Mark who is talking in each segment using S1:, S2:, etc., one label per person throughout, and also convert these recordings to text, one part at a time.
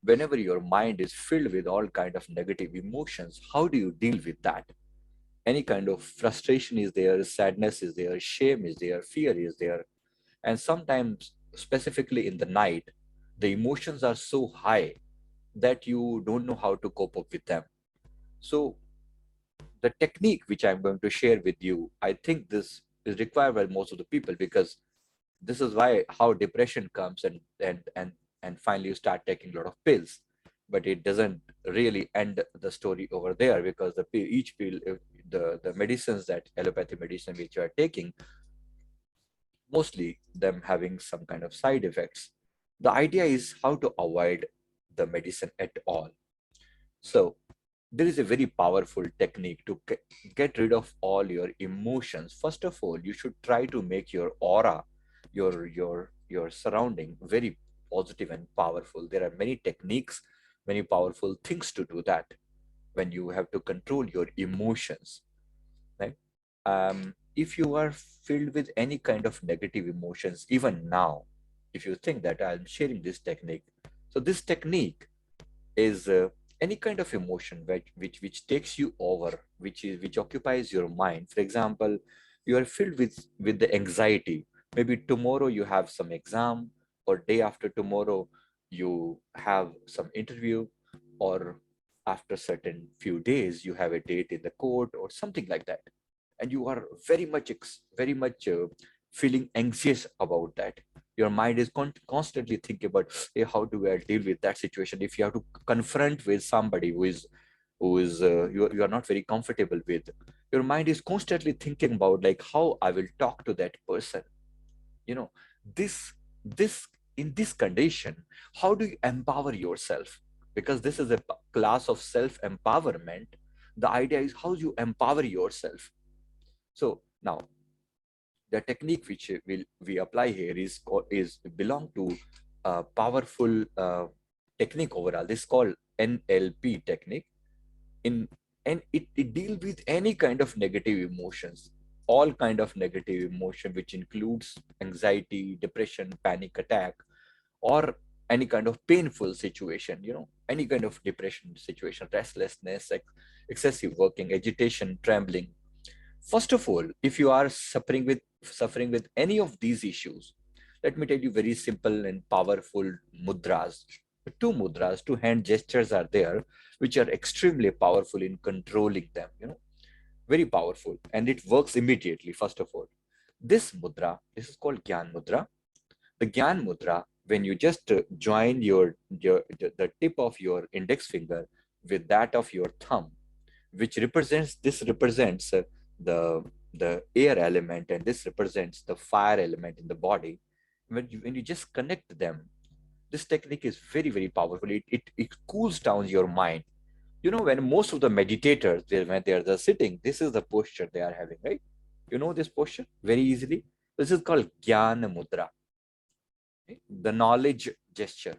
S1: whenever your mind is filled with all kind of negative emotions, how do you deal with that? Any kind of frustration is there, sadness is there, shame is there, fear is there. And sometimes, specifically in the night, the emotions are so high that you don't know how to cope up with them. So the technique which I'm going to share with you, I think this is required by most of the people, because this is why how depression comes, and finally you start taking a lot of pills, but it doesn't really end the story over there, because each pill, the medicines, that allopathy medicine which you are taking, mostly them having some kind of side effects. The idea is how to avoid the medicine at all. So there is a very powerful technique to get rid of all your emotions. First of all, you should try to make your aura, your surrounding very positive and powerful. There are many techniques, many powerful things to do that when you have to control your emotions, right? If you are filled with any kind of negative emotions, even now, if you think that I'm sharing this technique, so this technique is any kind of emotion which takes you over, which occupies your mind. For example, you are filled with the anxiety. Maybe tomorrow you have some exam, or day after tomorrow you have some interview, or after certain few days you have a date in the court or something like that, and you are very much feeling anxious about that. Your mind is constantly thinking about, hey, how do I deal with that situation? If you have to confront with somebody you are not very comfortable with, your mind is constantly thinking about, like, how I will talk to that person. You know, this in this condition, how do you empower yourself? Because this is a class of self empowerment. The idea is how you empower yourself. So now the technique which will we apply here is belong to a powerful technique overall. This is called NLP technique. In and it deals with any kind of negative emotions, all kind of negative emotion, which includes anxiety, depression, panic attack, or any kind of painful situation, any kind of depression situation, restlessness, excessive working, agitation, trembling. First of all, if you are suffering with any of these issues, let me tell you very simple and powerful mudras. Two mudras, two hand gestures are there, which are extremely powerful in controlling them. Very powerful, and it works immediately. First of all, this mudra, this is called Gyan mudra. The Gyan mudra, when you just join your the tip of your index finger with that of your thumb, which represents the the air element, and this represents the fire element in the body. When you just connect them, this technique is very powerful. It cools down your mind. When most of the meditators, when they are just sitting, this is the posture they are having, right? You know this posture very easily. This is called Jnana Mudra, right? The knowledge gesture.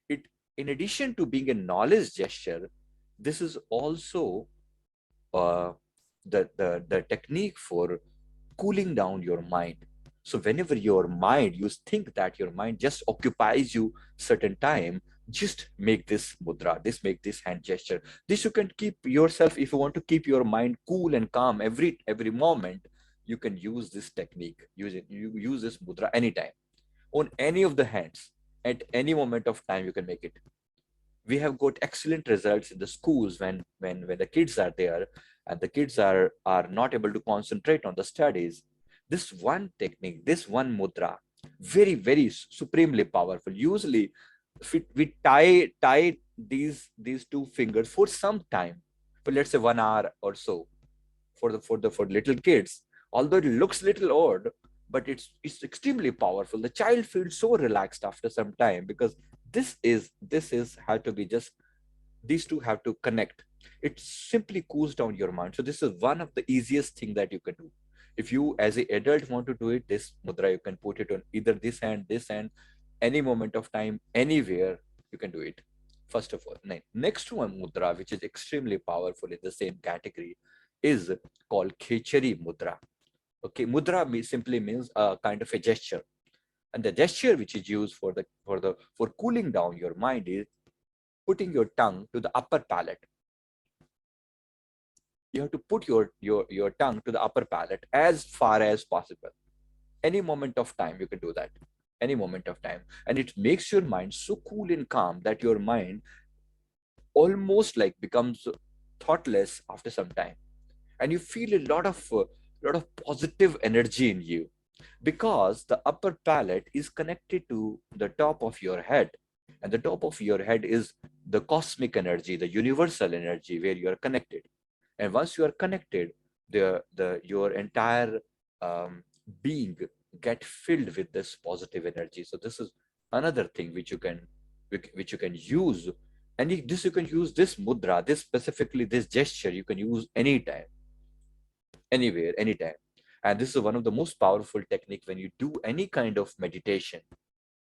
S1: It, in addition to being a knowledge gesture, this is also uh, the technique for cooling down your mind. So whenever your mind, you think that your mind just occupies you certain time, just make this mudra, make this hand gesture. This you can keep yourself, if you want to keep your mind cool and calm every moment, you can use this technique. You use this mudra anytime, on any of the hands, at any moment of time you can make it. We have got excellent results in the schools when the kids are there, and the kids are not able to concentrate on the studies. This one technique, this one mudra, very supremely powerful. Usually if we tie these two fingers for some time, for let's say 1 hour or so, for little kids, although it looks little odd, but it's extremely powerful. The child feels so relaxed after some time, because this is have to be just, these two have to connect. It simply cools down your mind. So this is one of the easiest thing that you can do. If you as an adult want to do it, this mudra, you can put it on either this hand, any moment of time, anywhere, you can do it. First of all, next one mudra, which is extremely powerful in the same category, is called Khechari mudra. Okay, mudra simply means a kind of a gesture. And the gesture which is used for cooling down your mind is putting your tongue to the upper palate. You have to put your tongue to the upper palate as far as possible. Any moment of time you can do that, any moment of time, and it makes your mind so cool and calm that your mind almost like becomes thoughtless after some time, and you feel a lot of positive energy in you, because the upper palate is connected to the top of your head, and the top of your head is the cosmic energy, the universal energy where you are connected. And once you are connected, the your entire being get filled with this positive energy. So this is another thing which you can use. And this you can use, this mudra, this specifically this gesture you can use anytime, anywhere, anytime. And this is one of the most powerful technique when you do any kind of meditation.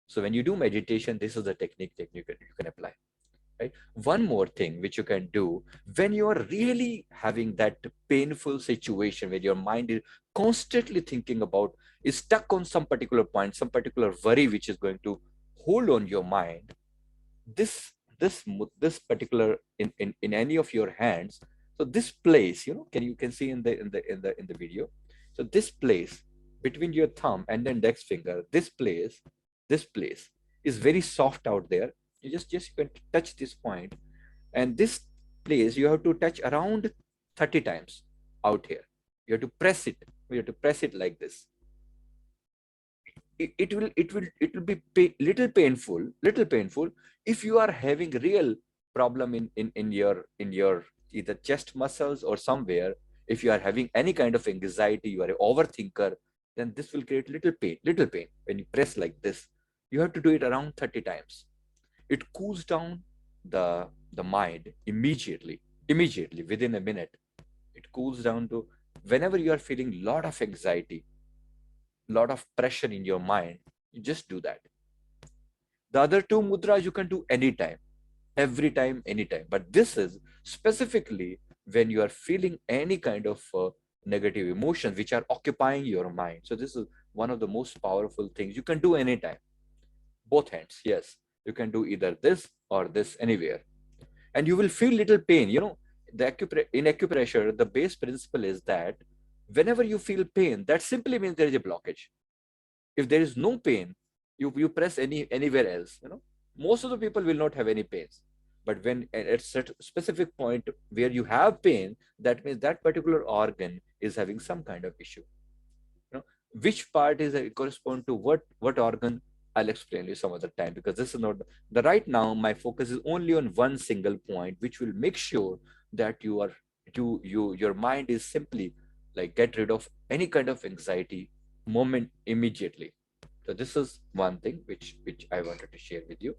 S1: So when you do meditation, this is the technique that you can apply. Right? One more thing which you can do when you are really having that painful situation where your mind is constantly thinking about, is stuck on some particular point, some particular worry which is going to hold on your mind. This particular in any of your hands. So this place, you can see in the video. So this place between your thumb and the index finger, this place is very soft out there. You can touch this point, and this place you have to touch around 30 times out here. You have to press it like this. It will be little painful if you are having real problem in your either chest muscles or somewhere. If you are having any kind of anxiety, you are an overthinker, then this will create little pain when you press like this. You have to do it around 30 times. It cools down the mind immediately within a minute. It cools down to, whenever you are feeling lot of anxiety, lot of pressure in your mind, you just do that. The other two mudras you can do anytime, every time, anytime. But this is specifically when you are feeling any kind of negative emotions which are occupying your mind. So this is one of the most powerful things you can do anytime. Both hands, yes. You can do either this or this, anywhere. And you will feel little pain. In acupressure, the base principle is that whenever you feel pain, that simply means there is a blockage. If there is no pain, you press anywhere else, most of the people will not have any pains. But when at a specific point where you have pain, that means that particular organ is having some kind of issue. Which part is correspond to what organ, I'll explain you some other time, because this is not the right now. My focus is only on one single point, which will make sure that your mind is simply like get rid of any kind of anxiety moment immediately. So this is one thing which I wanted to share with you.